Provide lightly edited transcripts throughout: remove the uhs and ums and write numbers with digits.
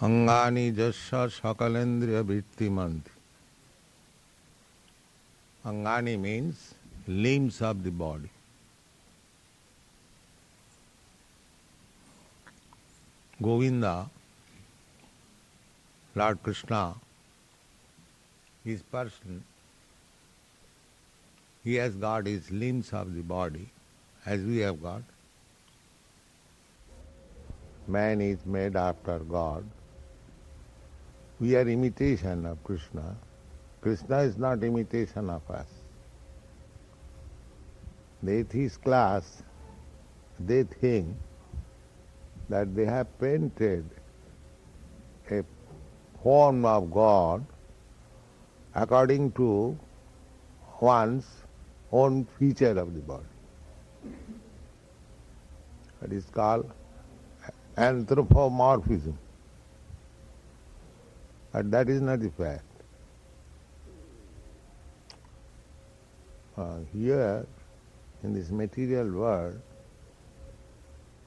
Aṅgāni yasya sakalendriya-vṛtti-manti. Aṅgāni means limbs of the body. Govinda, Lord Krishna, his person, he has got his limbs of the body as we have got. Man is made after God. We are imitation of Krishna. Krishna is not imitation of us. The atheist class, they think that they have painted a form of God according to one's own feature of the body. It is called Anthropomorphism. But that is not the fact. Here, in this material world,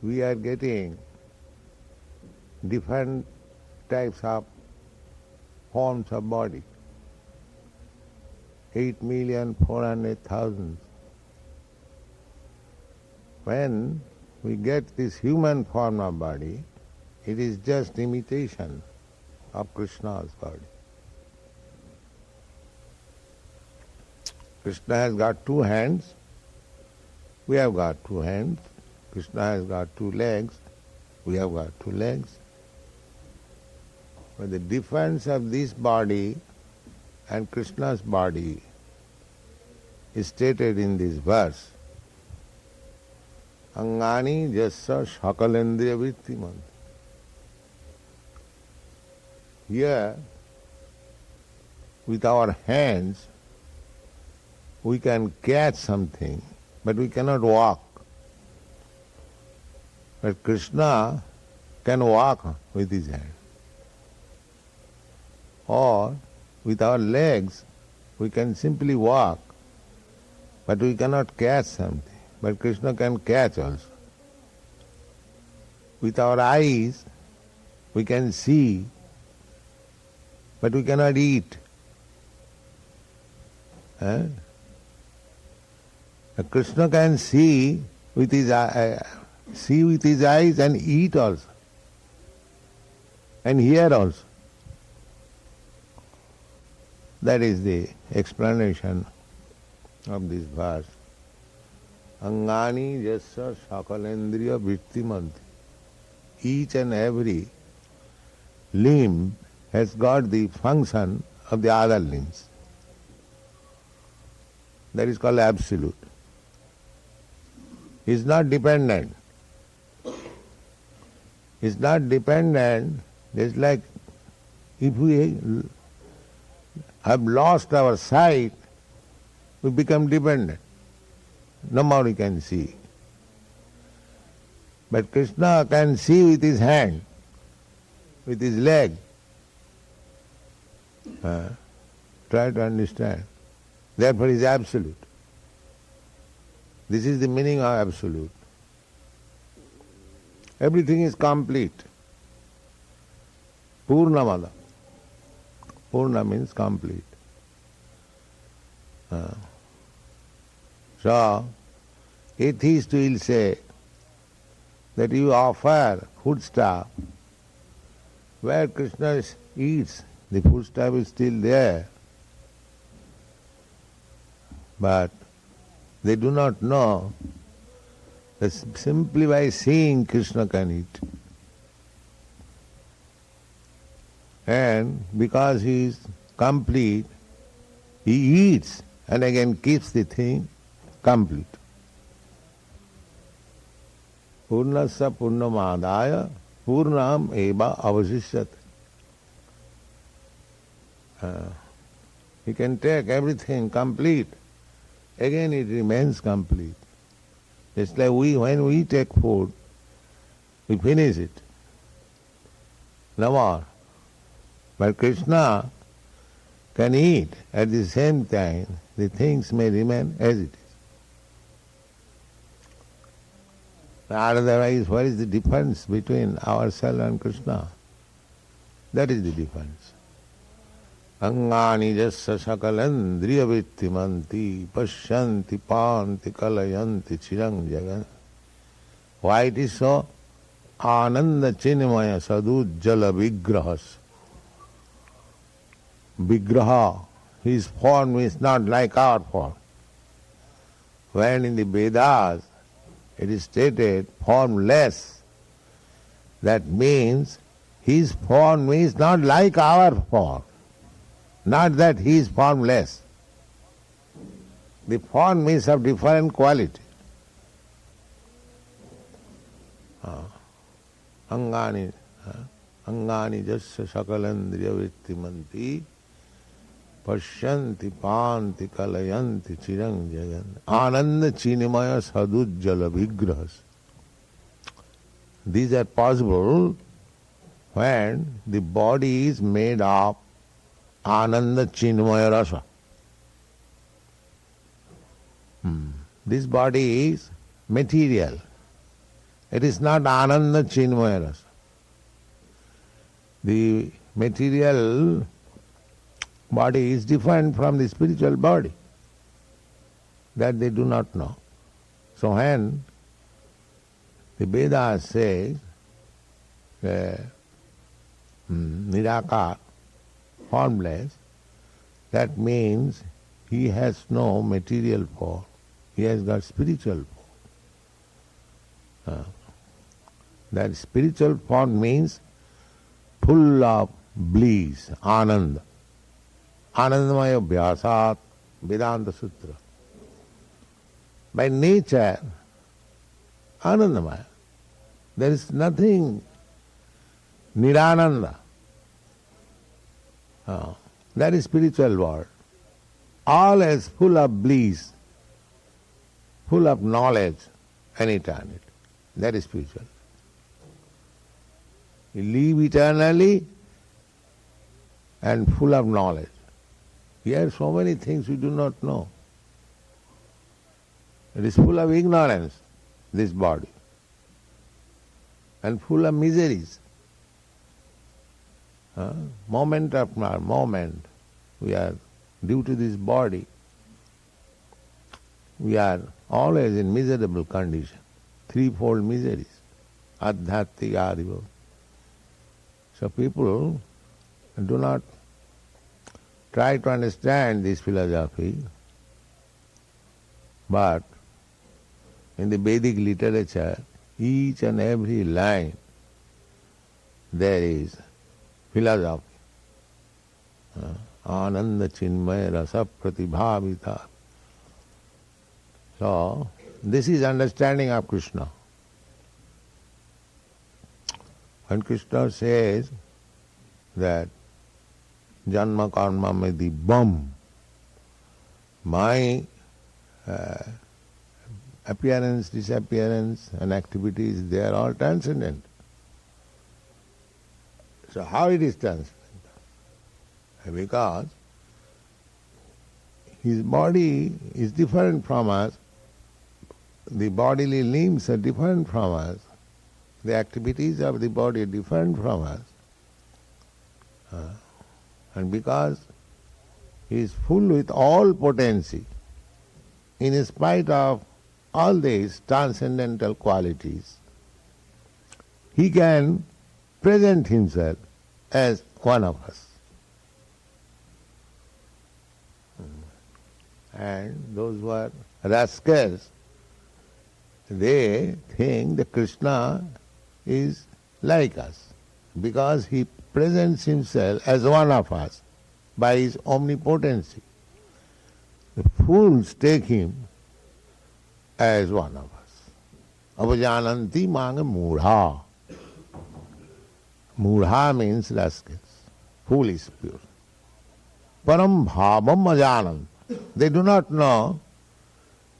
we are getting different types of forms of body. 8,400,000. When we get this human form of body, it is just imitation of Krishna's body. Krishna has got 2 hands, we have got 2 hands. Krishna has got 2 legs, we have got 2 legs. But the difference of this body and Krishna's body is stated in this verse. Aṅgāni yasya sakalendriya-vṛtti-manti. Here, with our hands, we can catch something, but we cannot walk. But Krishna can walk with his hand. Or with our legs, we can simply walk, but we cannot catch something. But Krishna can catch also. With our eyes, we can see, but we cannot eat. Krishna can see with his eyes and eat also, and hear also. That is the explanation of this verse. Aṅgāni yasya sakalendriya-vṛtti-manti. Each and every limb has got the function of the other limbs. That is called absolute. He is not dependent. He is not dependent. It's like if we have lost our sight, we become dependent. No more we can see. But Krishna can see with his hand, with his leg. Try to understand. Therefore he is absolute. This is the meaning of absolute. Everything is complete. Purnamada. Purna means complete. So, atheists will say that you offer foodstuff. Where Krishna eats, the foodstuff is still there. But they do not know that simply by seeing Krishna can eat. And because he is complete, he eats and again keeps the thing complete. Purnasya purnamadaya purnam eva avasishyate. He can take everything complete, again it remains complete. It's like when we take food, we finish it. No more. But Krishna can eat at the same time, the things may remain as it is. Otherwise, what is the difference between ourselves and Krishna? That is the difference. Aṅgāni yasya sakalendriya-vṛtti-manti paṣyanti pānti kalayanti chirang jagan. Why it is so? Ānanda chinmaya sadujjala vigrahas. Vigraha, his form is not like our form. When in the Vedas it is stated formless, that means his form is not like our form. Not that he is formless. The form is of different quality. Aṅgāni yasya sakalendriya-vṛtti-manti paṣyanti pānti kalayanti chirang jagan. Ānanda chinmaya sadujjala vigrahas. These are possible when the body is made of Ananda Chinmaya Rasa. This body is material. It is not Ananda Chinmaya Rasa. The material body is different from the spiritual body. That they do not know. So when the Vedas says Nirakar, formless, that means he has no material form. He has got spiritual form. That spiritual form means full of bliss, ananda. Anandamaya Vyasat, Vedanta Sutra. By nature, Anandamaya. There is nothing Nirananda. That is spiritual world. All is full of bliss, full of knowledge and eternity. That is spiritual. You live eternally and full of knowledge. Here so many things we do not know. It is full of ignorance, this body, and full of miseries. Moment after moment, we are, due to this body, we are always in miserable condition, threefold miseries, adhyattika adivo. So people do not try to understand this philosophy, but in the Vedic literature, each and every line there is philosophy. Ananda chinmaya rasa pratibhavita. So, this is understanding of Krishna. When Krishna says that janma karma medi bam, my appearance, disappearance and activities, they are all transcendent. So how it is transcendent? Because his body is different from us, the bodily limbs are different from us, the activities of the body are different from us. And because he is full with all potency, in spite of all these transcendental qualities, he can present himself as one of us. And those who are rascals, they think that Krishna is like us because he presents himself as one of us by his omnipotency. The fools take him as one of us. Avajananti manga mudha. Mudha means rascals, foolish people. Param bhavam ajanant. They do not know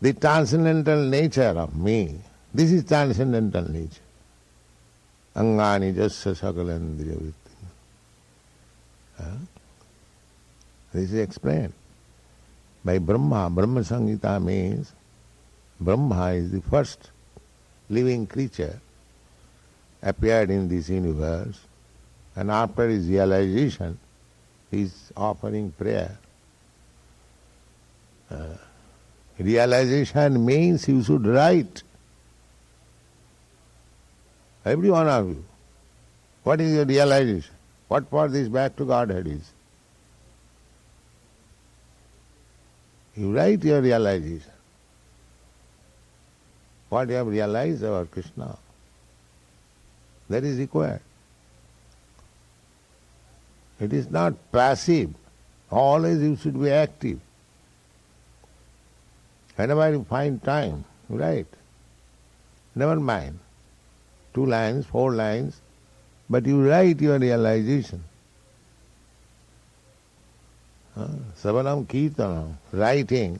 the transcendental nature of me. This is transcendental nature. Aṅgāni yasya sakalendriya-vṛtti-manti. This is explained by Brahma. Brahma Samhita means Brahma is the first living creature appeared in this universe, And after his realization, he is offering prayer. Realization means you should write. Every one of you. What is your realization? What for this back to Godhead is? You write your realization. What you have realized about Krishna. That is required. It is not passive. Always you should be active. Whenever you find time, write. Never mind. 2 lines, 4 lines, but you write your realization. Savanam Kirtanam, writing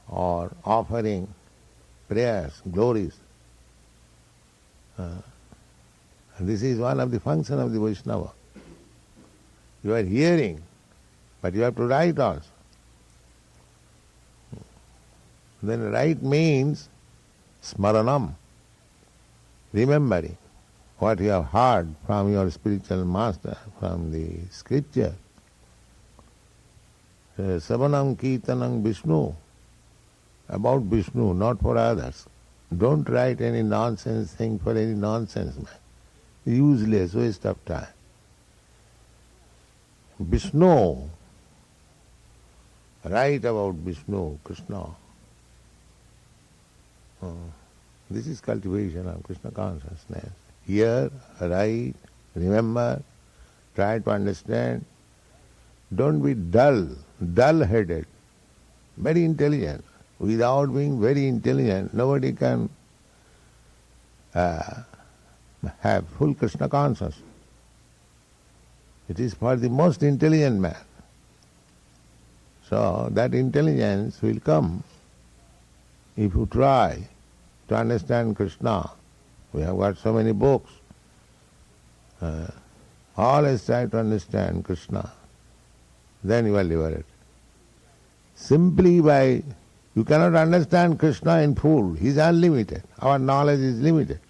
or offering prayers, glories. This is one of the functions of the Vaishnava. You are hearing, but you have to write also. Then write means smaranam, remembering what you have heard from your spiritual master, from the scripture. Savanam Kirtanam Vishnu, about Vishnu, not for others. Don't write any nonsense thing for any nonsense man. Useless, waste of time. Vishnu, write about Vishnu, Krishna. This is cultivation of Krishna consciousness. Hear, write, remember, try to understand. Don't be dull-headed, very intelligent. Without being very intelligent, nobody can have full Krishna consciousness. It is for the most intelligent man. So that intelligence will come if you try to understand Krishna. We have got so many books. Always try to understand Krishna. Then you are liberated. Simply by, you cannot understand Krishna in full. He is unlimited. Our knowledge is limited.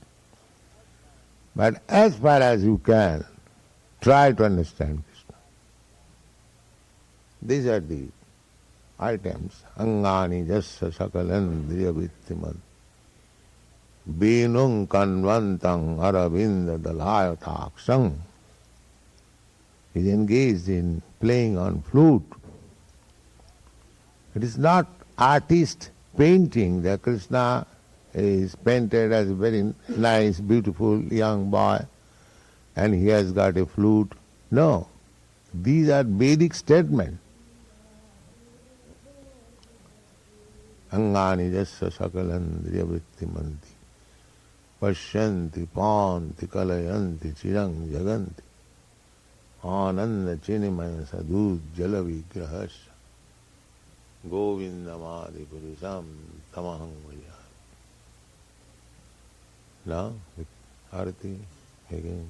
But as far as you can, try to understand Krishna. These are the items. Aṅgāni yasya sakalendriya-vṛtti-manti. Venum kanvantam aravinda dalayataksam. He is engaged in playing on flute. It is not artist painting that Krishna is painted as a very nice, beautiful young boy and he has got a flute. No, these are Vedic statements. Aṅgāni yasya sakalendriya-vṛtti-manti. Pashyanti panti kalayanti chirang jaganti. Ananda chinimaya sadhu jala vigrahasya. Govinda madi purusam tamaham vajaya. Now, with Arati again.